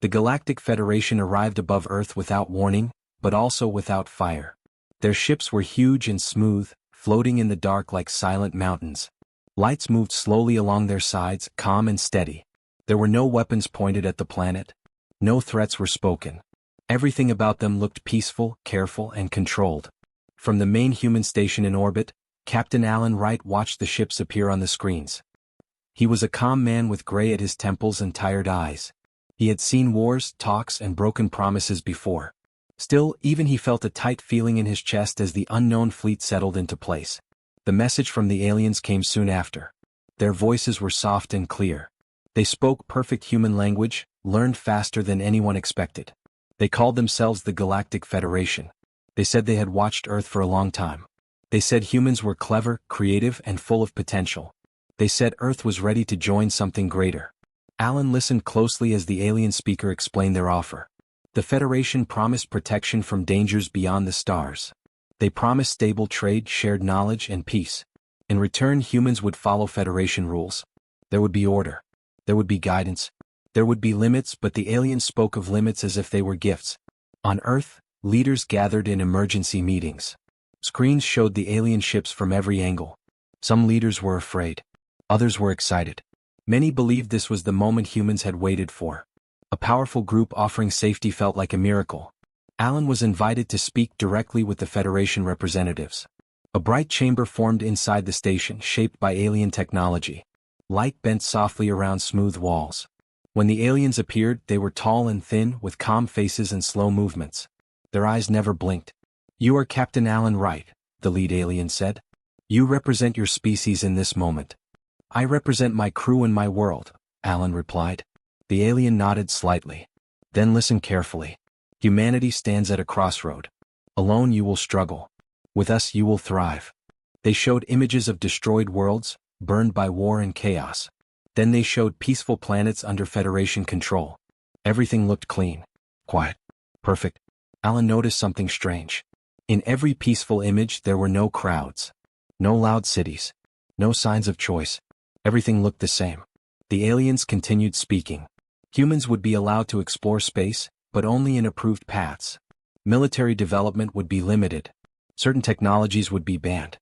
The Galactic Federation arrived above Earth without warning, but also without fire. Their ships were huge and smooth, floating in the dark like silent mountains. Lights moved slowly along their sides, calm and steady. There were no weapons pointed at the planet. No threats were spoken. Everything about them looked peaceful, careful, and controlled. From the main human station in orbit, Captain Alan Wright watched the ships appear on the screens. He was a calm man with gray at his temples and tired eyes. He had seen wars, talks, and broken promises before. Still, even he felt a tight feeling in his chest as the unknown fleet settled into place. The message from the aliens came soon after. Their voices were soft and clear. They spoke perfect human language, learned faster than anyone expected. They called themselves the Galactic Federation. They said they had watched Earth for a long time. They said humans were clever, creative, and full of potential. They said Earth was ready to join something greater. Alan listened closely as the alien speaker explained their offer. The Federation promised protection from dangers beyond the stars. They promised stable trade, shared knowledge, and peace. In return, humans would follow Federation rules. There would be order. There would be guidance. There would be limits, but the aliens spoke of limits as if they were gifts. On Earth, leaders gathered in emergency meetings. Screens showed the alien ships from every angle. Some leaders were afraid. Others were excited. Many believed this was the moment humans had waited for. A powerful group offering safety felt like a miracle. Alan was invited to speak directly with the Federation representatives. A bright chamber formed inside the station, shaped by alien technology. Light bent softly around smooth walls. When the aliens appeared, they were tall and thin, with calm faces and slow movements. Their eyes never blinked. "You are Captain Alan Wright," the lead alien said. "You represent your species in this moment." "I represent my crew and my world," Alan replied. The alien nodded slightly. "Then listen carefully. Humanity stands at a crossroad. Alone you will struggle. With us you will thrive." They showed images of destroyed worlds, burned by war and chaos. Then they showed peaceful planets under Federation control. Everything looked clean, quiet, perfect. Alan noticed something strange. In every peaceful image there were no crowds, no loud cities, no signs of choice. Everything looked the same. The aliens continued speaking. Humans would be allowed to explore space, but only in approved paths. Military development would be limited. Certain technologies would be banned.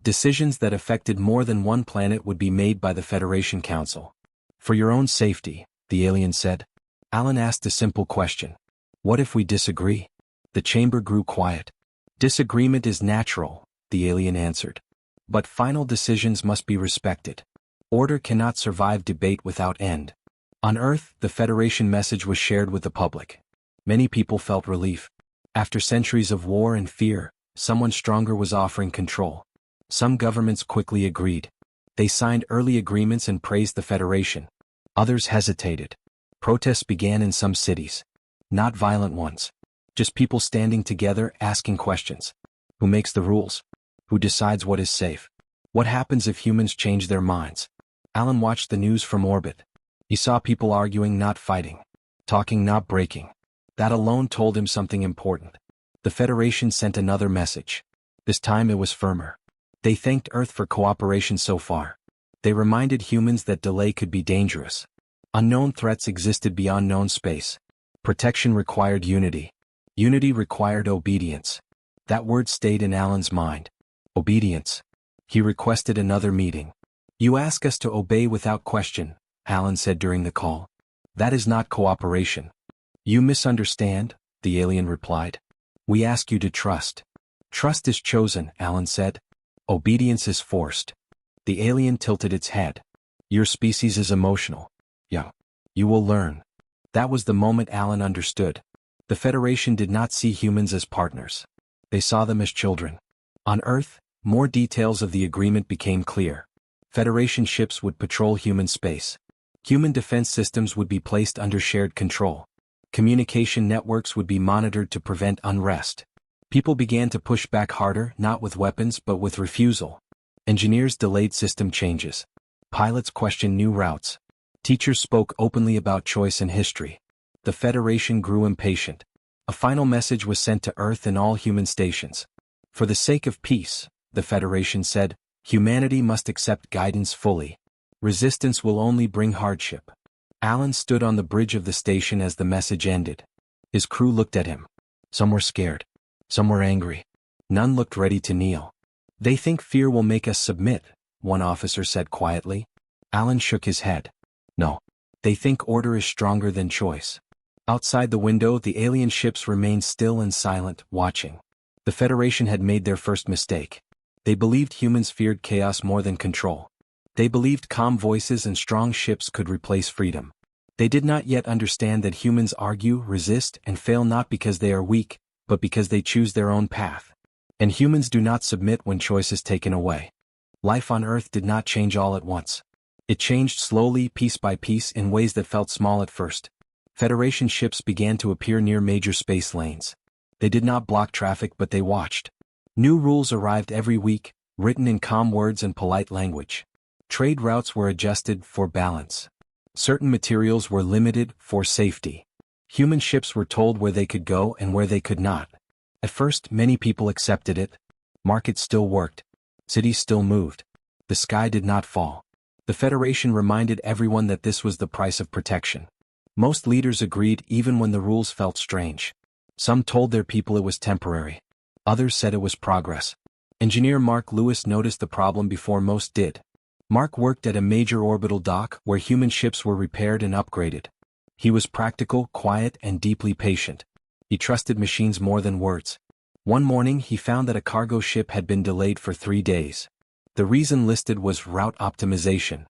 Decisions that affected more than one planet would be made by the Federation Council. "For your own safety," the alien said. Alan asked a simple question. "What if we disagree?" The chamber grew quiet. "Disagreement is natural," the alien answered. "But final decisions must be respected. Order cannot survive debate without end." On Earth, the Federation message was shared with the public. Many people felt relief. After centuries of war and fear, someone stronger was offering control. Some governments quickly agreed. They signed early agreements and praised the Federation. Others hesitated. Protests began in some cities. Not violent ones. Just people standing together asking questions. Who makes the rules? Who decides what is safe? What happens if humans change their minds? Alan watched the news from orbit. He saw people arguing, not fighting. Talking, not breaking. That alone told him something important. The Federation sent another message. This time it was firmer. They thanked Earth for cooperation so far. They reminded humans that delay could be dangerous. Unknown threats existed beyond known space. Protection required unity. Unity required obedience. That word stayed in Alan's mind. Obedience. He requested another meeting. "You ask us to obey without question," Alan said during the call. "That is not cooperation." "You misunderstand," the alien replied. "We ask you to trust." "Trust is chosen," Alan said. "Obedience is forced." The alien tilted its head. "Your species is emotional. Yeah. You will learn." That was the moment Alan understood. The Federation did not see humans as partners. They saw them as children. On Earth, more details of the agreement became clear. Federation ships would patrol human space. Human defense systems would be placed under shared control. Communication networks would be monitored to prevent unrest. People began to push back harder, not with weapons but with refusal. Engineers delayed system changes. Pilots questioned new routes. Teachers spoke openly about choice and history. The Federation grew impatient. A final message was sent to Earth and all human stations. For the sake of peace, the Federation said, humanity must accept guidance fully. Resistance will only bring hardship. Alan stood on the bridge of the station as the message ended. His crew looked at him. Some were scared. Some were angry. None looked ready to kneel. "They think fear will make us submit," one officer said quietly. Alan shook his head. "No. They think order is stronger than choice." Outside the window, the alien ships remained still and silent, watching. The Federation had made their first mistake. They believed humans feared chaos more than control. They believed calm voices and strong ships could replace freedom. They did not yet understand that humans argue, resist, and fail not because they are weak, but because they choose their own path. And humans do not submit when choice is taken away. Life on Earth did not change all at once. It changed slowly, piece by piece, in ways that felt small at first. Federation ships began to appear near major space lanes. They did not block traffic, but they watched. New rules arrived every week, written in calm words and polite language. Trade routes were adjusted for balance. Certain materials were limited for safety. Human ships were told where they could go and where they could not. At first, many people accepted it. Markets still worked. Cities still moved. The sky did not fall. The Federation reminded everyone that this was the price of protection. Most leaders agreed even when the rules felt strange. Some told their people it was temporary. Others said it was progress. Engineer Mark Lewis noticed the problem before most did. Mark worked at a major orbital dock where human ships were repaired and upgraded. He was practical, quiet, and deeply patient. He trusted machines more than words. One morning he found that a cargo ship had been delayed for 3 days. The reason listed was route optimization.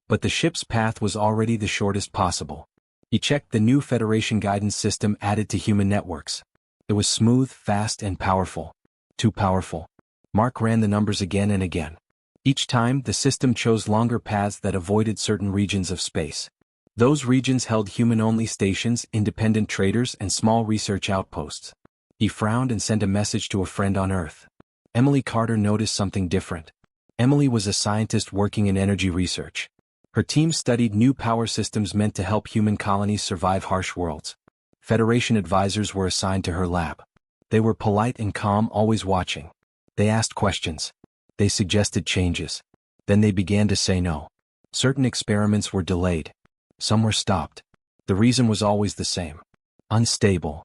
But the ship's path was already the shortest possible. He checked the new Federation guidance system added to human networks. It was smooth, fast, and powerful. Too powerful. Mark ran the numbers again and again. Each time, the system chose longer paths that avoided certain regions of space. Those regions held human-only stations, independent traders, and small research outposts. He frowned and sent a message to a friend on Earth. Emily Carter noticed something different. Emily was a scientist working in energy research. Her team studied new power systems meant to help human colonies survive harsh worlds. Federation advisors were assigned to her lab. They were polite and calm, always watching. They asked questions. They suggested changes. Then they began to say no. Certain experiments were delayed. Some were stopped. The reason was always the same. Unstable.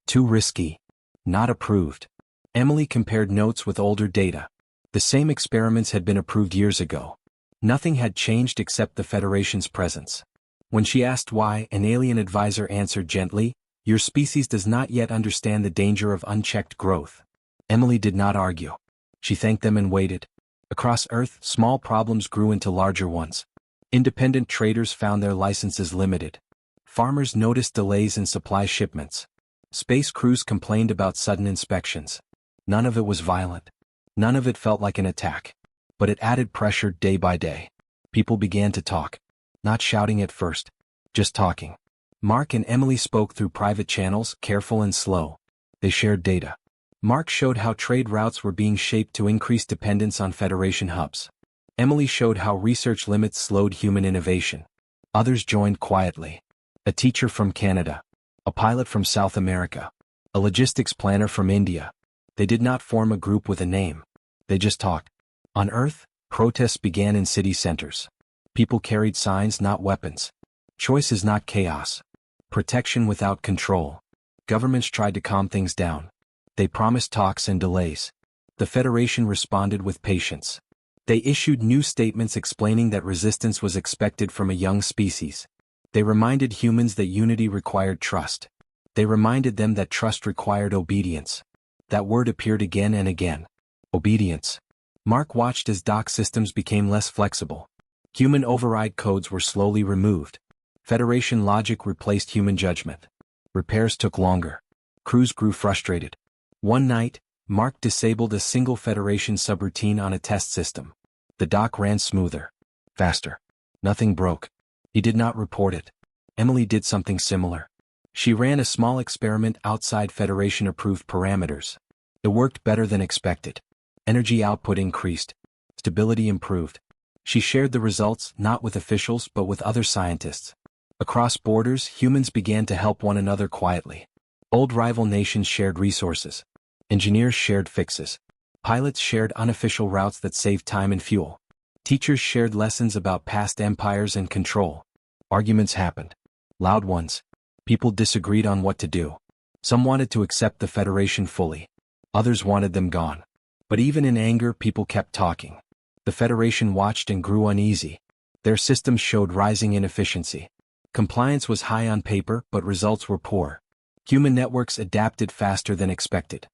Too risky. Not approved. Emily compared notes with older data. The same experiments had been approved years ago. Nothing had changed except the Federation's presence. When she asked why, an alien advisor answered gently, "Your species does not yet understand the danger of unchecked growth." Emily did not argue. She thanked them and waited. Across Earth, small problems grew into larger ones. Independent traders found their licenses limited. Farmers noticed delays in supply shipments. Space crews complained about sudden inspections. None of it was violent. None of it felt like an attack. But it added pressure day by day. People began to talk. Not shouting at first. Just talking. Mark and Emily spoke through private channels, careful and slow. They shared data. Mark showed how trade routes were being shaped to increase dependence on Federation hubs. Emily showed how research limits slowed human innovation. Others joined quietly. A teacher from Canada. A pilot from South America. A logistics planner from India. They did not form a group with a name. They just talked. On Earth, protests began in city centers. People carried signs, not weapons. Choice is not chaos. Protection without control. Governments tried to calm things down. They promised talks and delays. The Federation responded with patience. They issued new statements explaining that resistance was expected from a young species. They reminded humans that unity required trust. They reminded them that trust required obedience. That word appeared again and again. Obedience. Mark watched as dock systems became less flexible. Human override codes were slowly removed. Federation logic replaced human judgment. Repairs took longer. Crews grew frustrated. One night, Mark disabled a single Federation subroutine on a test system. The dock ran smoother. Faster. Nothing broke. He did not report it. Emily did something similar. She ran a small experiment outside Federation-approved parameters. It worked better than expected. Energy output increased. Stability improved. She shared the results not with officials but with other scientists. Across borders, humans began to help one another quietly. Old rival nations shared resources. Engineers shared fixes. Pilots shared unofficial routes that saved time and fuel. Teachers shared lessons about past empires and control. Arguments happened. Loud ones. People disagreed on what to do. Some wanted to accept the Federation fully. Others wanted them gone. But even in anger, people kept talking. The Federation watched and grew uneasy. Their systems showed rising inefficiency. Compliance was high on paper, but results were poor. Human networks adapted faster than expected.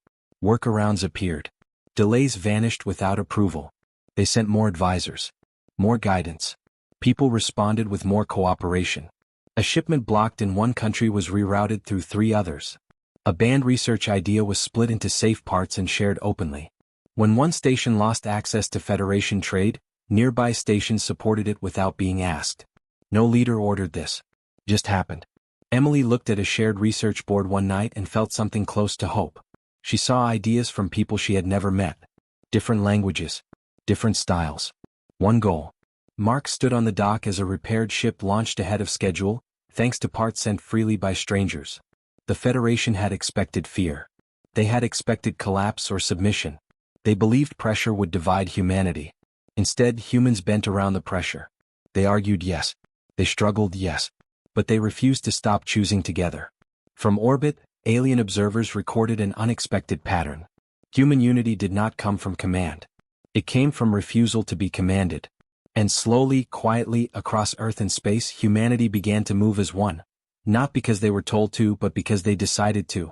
Workarounds appeared. Delays vanished without approval. They sent more advisors. More guidance. People responded with more cooperation. A shipment blocked in one country was rerouted through 3 others. A banned research idea was split into safe parts and shared openly. When one station lost access to Federation trade, nearby stations supported it without being asked. No leader ordered this. Just happened. Emily looked at a shared research board one night and felt something close to hope. She saw ideas from people she had never met. Different languages. Different styles. One goal. Mark stood on the dock as a repaired ship launched ahead of schedule, thanks to parts sent freely by strangers. The Federation had expected fear. They had expected collapse or submission. They believed pressure would divide humanity. Instead, humans bent around the pressure. They argued yes. They struggled yes. But they refused to stop choosing together. From orbit, alien observers recorded an unexpected pattern. Human unity did not come from command. It came from refusal to be commanded. And slowly, quietly, across Earth and space, humanity began to move as one. Not because they were told to, but because they decided to.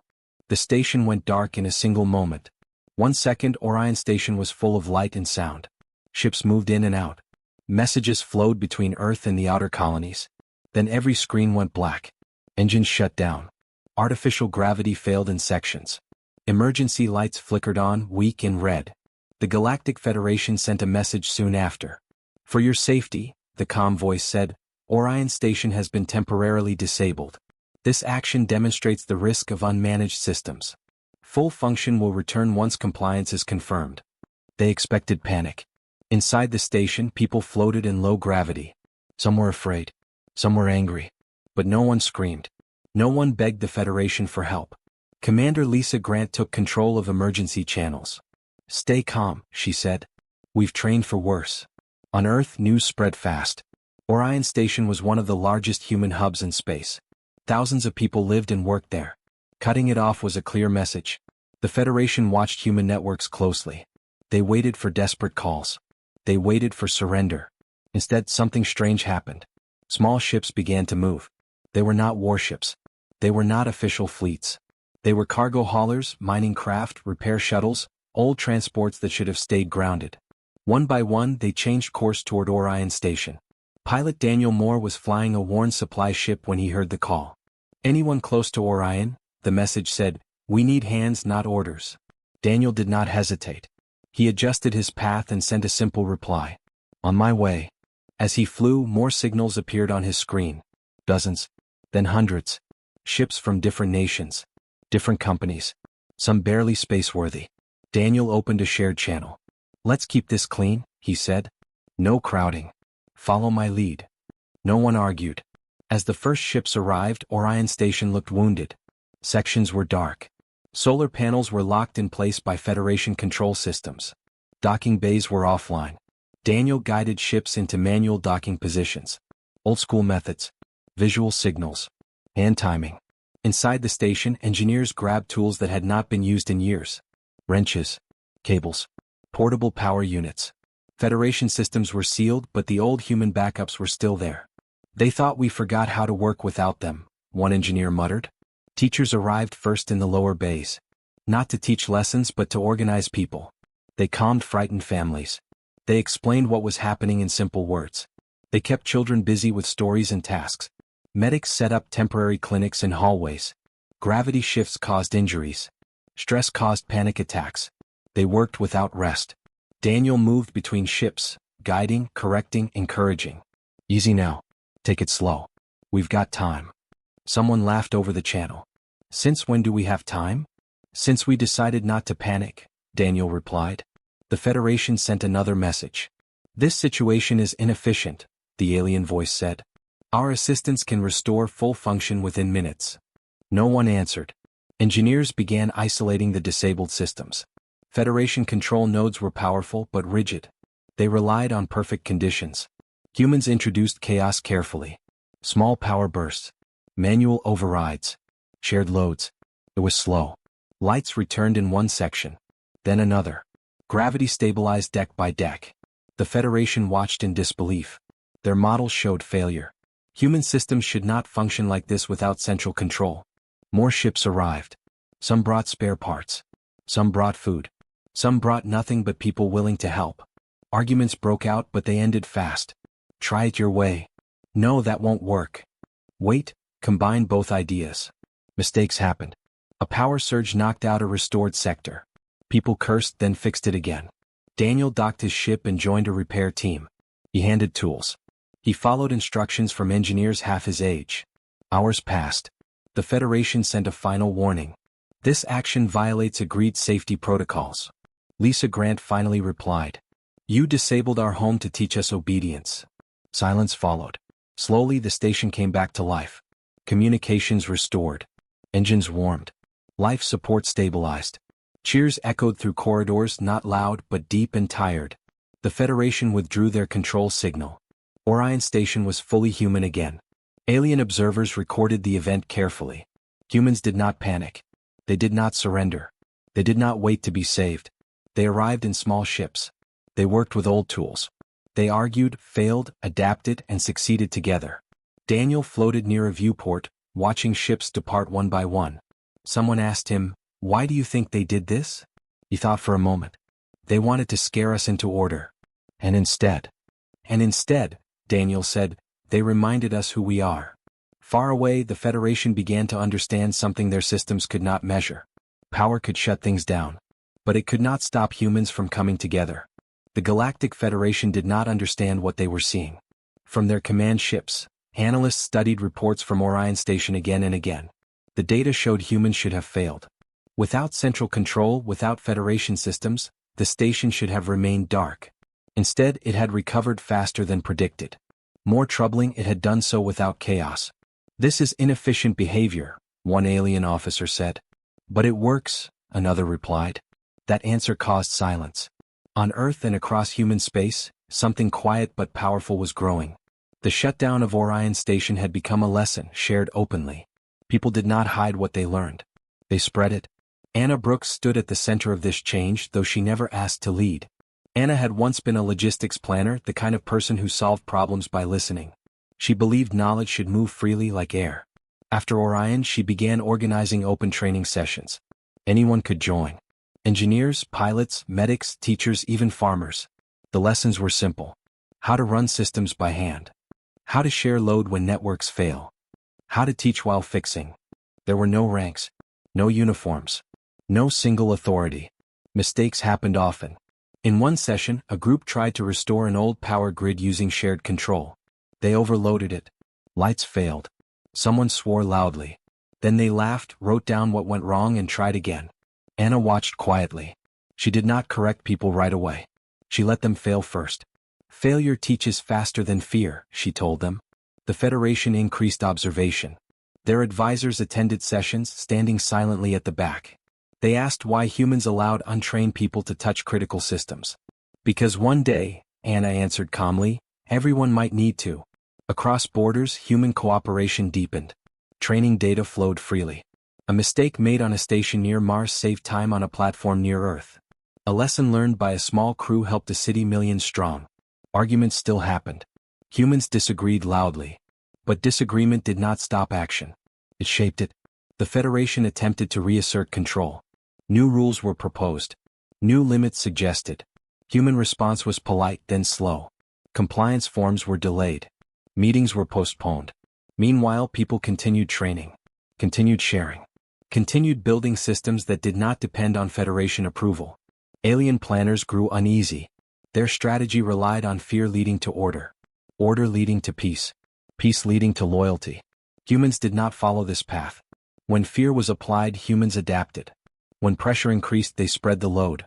The station went dark in a single moment. 1 second, Orion Station was full of light and sound. Ships moved in and out. Messages flowed between Earth and the outer colonies. Then every screen went black. Engines shut down. Artificial gravity failed in sections. Emergency lights flickered on, weak and red. The Galactic Federation sent a message soon after. For your safety, the calm voice said, Orion Station has been temporarily disabled. This action demonstrates the risk of unmanaged systems. Full function will return once compliance is confirmed. They expected panic. Inside the station, people floated in low gravity. Some were afraid. Some were angry. But no one screamed. No one begged the Federation for help. Commander Lisa Grant took control of emergency channels. Stay calm, she said. We've trained for worse. On Earth, news spread fast. Orion Station was one of the largest human hubs in space. Thousands of people lived and worked there. Cutting it off was a clear message. The Federation watched human networks closely. They waited for desperate calls. They waited for surrender. Instead, something strange happened. Small ships began to move. They were not warships. They were not official fleets. They were cargo haulers, mining craft, repair shuttles, old transports that should have stayed grounded. One by one, they changed course toward Orion Station. Pilot Daniel Moore was flying a worn supply ship when he heard the call. Anyone close to Orion, the message said, we need hands, not orders. Daniel did not hesitate. He adjusted his path and sent a simple reply. On my way. As he flew, more signals appeared on his screen. Dozens. Then hundreds. Ships from different nations. Different companies. Some barely spaceworthy. Daniel opened a shared channel. Let's keep this clean, he said. No crowding. Follow my lead. No one argued. As the first ships arrived, Orion Station looked wounded. Sections were dark. Solar panels were locked in place by Federation control systems. Docking bays were offline. Daniel guided ships into manual docking positions. Old-school methods. Visual signals. Hand timing. Inside the station, engineers grabbed tools that had not been used in years. Wrenches. Cables. Portable power units. Federation systems were sealed, but the old human backups were still there. They thought we forgot how to work without them, one engineer muttered. Teachers arrived first in the lower bays. Not to teach lessons but to organize people. They calmed frightened families. They explained what was happening in simple words. They kept children busy with stories and tasks. Medics set up temporary clinics in hallways. Gravity shifts caused injuries. Stress caused panic attacks. They worked without rest. Daniel moved between ships, guiding, correcting, encouraging. Easy now. Take it slow. We've got time. Someone laughed over the channel. Since when do we have time? Since we decided not to panic, Daniel replied. The Federation sent another message. This situation is inefficient, the alien voice said. Our assistance can restore full function within minutes. No one answered. Engineers began isolating the disabled systems. Federation control nodes were powerful but rigid. They relied on perfect conditions. Humans introduced chaos carefully. Small power bursts. Manual overrides. Shared loads. It was slow. Lights returned in one section. Then another. Gravity stabilized deck by deck. The Federation watched in disbelief. Their models showed failure. Human systems should not function like this without central control. More ships arrived. Some brought spare parts. Some brought food. Some brought nothing but people willing to help. Arguments broke out, but they ended fast. Try it your way. No, that won't work. Wait, combine both ideas. Mistakes happened. A power surge knocked out a restored sector. People cursed, then fixed it again. Daniel docked his ship and joined a repair team. He handed tools. He followed instructions from engineers half his age. Hours passed. The Federation sent a final warning. This action violates agreed safety protocols. Lisa Grant finally replied. You disabled our home to teach us obedience. Silence followed. Slowly the station came back to life. Communications restored. Engines warmed. Life support stabilized. Cheers echoed through corridors, not loud but deep and tired. The Federation withdrew their control signal. Orion Station was fully human again. Alien observers recorded the event carefully. Humans did not panic. They did not surrender. They did not wait to be saved. They arrived in small ships. They worked with old tools. They argued, failed, adapted, and succeeded together. Daniel floated near a viewport, watching ships depart one by one. Someone asked him, "Why do you think they did this?" He thought for a moment. They wanted to scare us into order. And instead, Daniel said, they reminded us who we are. Far away, the Federation began to understand something their systems could not measure. Power could shut things down. But it could not stop humans from coming together. The Galactic Federation did not understand what they were seeing. From their command ships, analysts studied reports from Orion Station again and again. The data showed humans should have failed. Without central control, without Federation systems, the station should have remained dark. Instead, it had recovered faster than predicted. More troubling, it had done so without chaos. This is inefficient behavior, one alien officer said. But it works, another replied. That answer caused silence. On Earth and across human space, something quiet but powerful was growing. The shutdown of Orion Station had become a lesson shared openly. People did not hide what they learned. They spread it. Anna Brooks stood at the center of this change, though she never asked to lead. Anna had once been a logistics planner, the kind of person who solved problems by listening. She believed knowledge should move freely like air. After Orion, she began organizing open training sessions. Anyone could join. Engineers, pilots, medics, teachers, even farmers. The lessons were simple. How to run systems by hand. How to share load when networks fail. How to teach while fixing. There were no ranks. No uniforms. No single authority. Mistakes happened often. In one session, a group tried to restore an old power grid using shared control. They overloaded it. Lights failed. Someone swore loudly. Then they laughed, wrote down what went wrong, and tried again. Anna watched quietly. She did not correct people right away. She let them fail first. Failure teaches faster than fear, she told them. The Federation increased observation. Their advisors attended sessions, standing silently at the back. They asked why humans allowed untrained people to touch critical systems. Because one day, Anna answered calmly, everyone might need to. Across borders, human cooperation deepened. Training data flowed freely. A mistake made on a station near Mars saved time on a platform near Earth. A lesson learned by a small crew helped a city millions strong. Arguments still happened. Humans disagreed loudly. But disagreement did not stop action. It shaped it. The Federation attempted to reassert control. New rules were proposed. New limits suggested. Human response was polite, then slow. Compliance forms were delayed. Meetings were postponed. Meanwhile, people continued training. Continued sharing. Continued building systems that did not depend on Federation approval. Alien planners grew uneasy. Their strategy relied on fear leading to order. Order leading to peace. Peace leading to loyalty. Humans did not follow this path. When fear was applied, humans adapted. When pressure increased, they spread the load.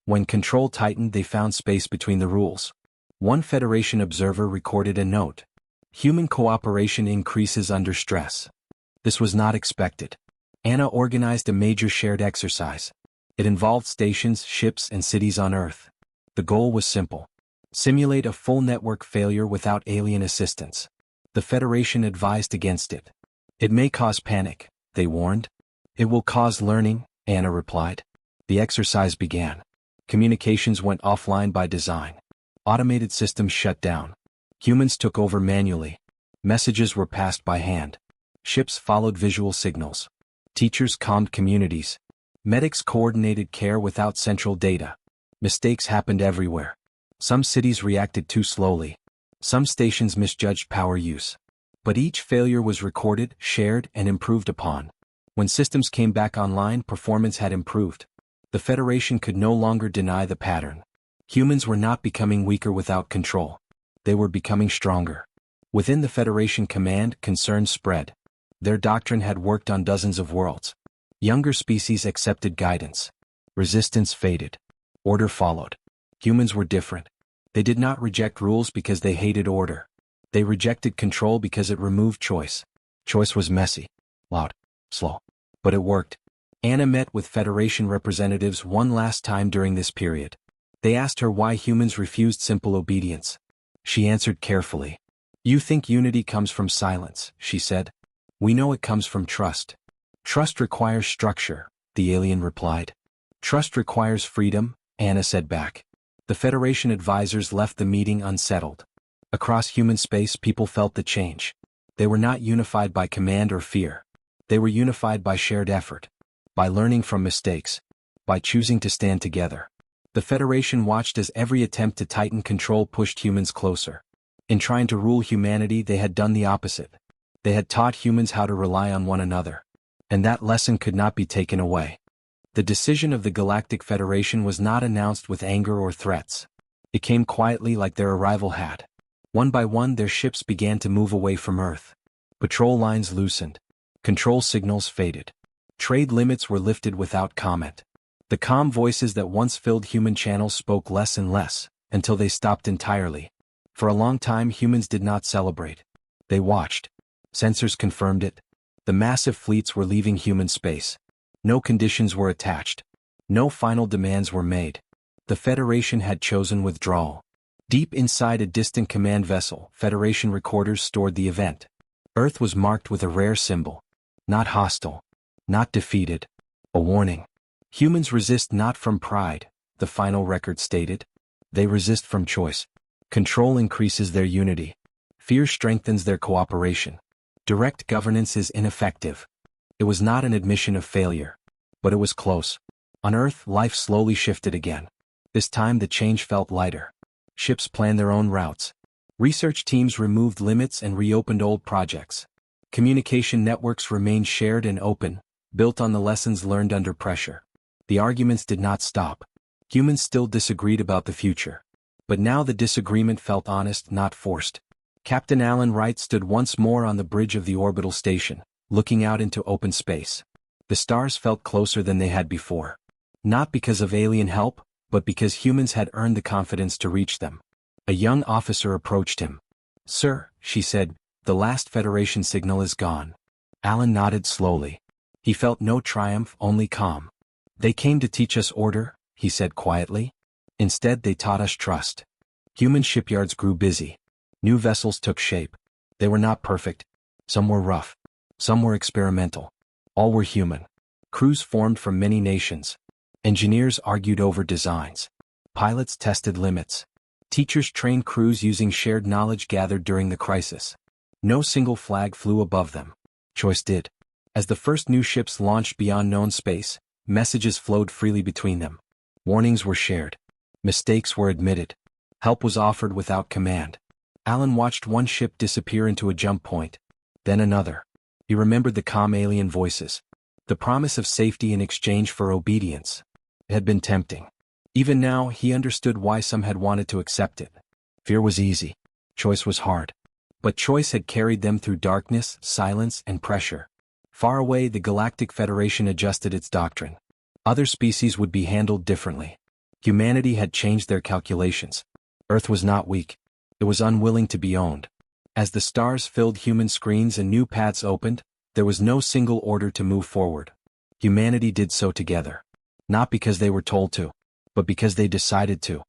When control tightened, they found space between the rules. One Federation observer recorded a note. Human cooperation increases under stress. This was not expected. Anna organized a major shared exercise. It involved stations, ships, and cities on Earth. The goal was simple. Simulate a full network failure without alien assistance. The Federation advised against it. It may cause panic, they warned. It will cause learning, Anna replied. The exercise began. Communications went offline by design. Automated systems shut down. Humans took over manually. Messages were passed by hand. Ships followed visual signals. Teachers calmed communities. Medics coordinated care without central data. Mistakes happened everywhere. Some cities reacted too slowly. Some stations misjudged power use. But each failure was recorded, shared, and improved upon. When systems came back online, performance had improved. The Federation could no longer deny the pattern. Humans were not becoming weaker without control. They were becoming stronger. Within the Federation command, concerns spread. Their doctrine had worked on dozens of worlds. Younger species accepted guidance. Resistance faded. Order followed. Humans were different. They did not reject rules because they hated order. They rejected control because it removed choice. Choice was messy, loud, slow. But it worked. Anna met with Federation representatives one last time during this period. They asked her why humans refused simple obedience. She answered carefully. You think unity comes from silence, she said. We know it comes from trust. Trust requires structure, the alien replied. Trust requires freedom, Anna said back. The Federation advisors left the meeting unsettled. Across human space, people felt the change. They were not unified by command or fear. They were unified by shared effort. By learning from mistakes. By choosing to stand together. The Federation watched as every attempt to tighten control pushed humans closer. In trying to rule humanity, they had done the opposite. They had taught humans how to rely on one another. And that lesson could not be taken away. The decision of the Galactic Federation was not announced with anger or threats. It came quietly like their arrival had. One by one, their ships began to move away from Earth. Patrol lines loosened. Control signals faded. Trade limits were lifted without comment. The calm voices that once filled human channels spoke less and less, until they stopped entirely. For a long time, humans did not celebrate. They watched. Sensors confirmed it. The massive fleets were leaving human space. No conditions were attached. No final demands were made. The Federation had chosen withdrawal. Deep inside a distant command vessel, Federation recorders stored the event. Earth was marked with a rare symbol. Not hostile. Not defeated. A warning. Humans resist not from pride, the final record stated. They resist from choice. Control increases their unity. Fear strengthens their cooperation. Direct governance is ineffective. It was not an admission of failure. But it was close. On Earth, life slowly shifted again. This time the change felt lighter. Ships planned their own routes. Research teams removed limits and reopened old projects. Communication networks remained shared and open, built on the lessons learned under pressure. The arguments did not stop. Humans still disagreed about the future. But now the disagreement felt honest, not forced. Captain Alan Wright stood once more on the bridge of the orbital station, looking out into open space. The stars felt closer than they had before. Not because of alien help, but because humans had earned the confidence to reach them. A young officer approached him. Sir, she said, the last Federation signal is gone. Alan nodded slowly. He felt no triumph, only calm. They came to teach us order, he said quietly. Instead they taught us trust. Human shipyards grew busy. New vessels took shape. They were not perfect. Some were rough. Some were experimental. All were human. Crews formed from many nations. Engineers argued over designs. Pilots tested limits. Teachers trained crews using shared knowledge gathered during the crisis. No single flag flew above them. Choice did. As the first new ships launched beyond known space, messages flowed freely between them. Warnings were shared. Mistakes were admitted. Help was offered without command. Alan watched one ship disappear into a jump point. Then another. He remembered the calm alien voices. The promise of safety in exchange for obedience. It had been tempting. Even now, he understood why some had wanted to accept it. Fear was easy. Choice was hard. But choice had carried them through darkness, silence, and pressure. Far away, the Galactic Federation adjusted its doctrine. Other species would be handled differently. Humanity had changed their calculations. Earth was not weak. It was unwilling to be owned. As the stars filled human screens and new paths opened, there was no single order to move forward. Humanity did so together. Not because they were told to, but because they decided to.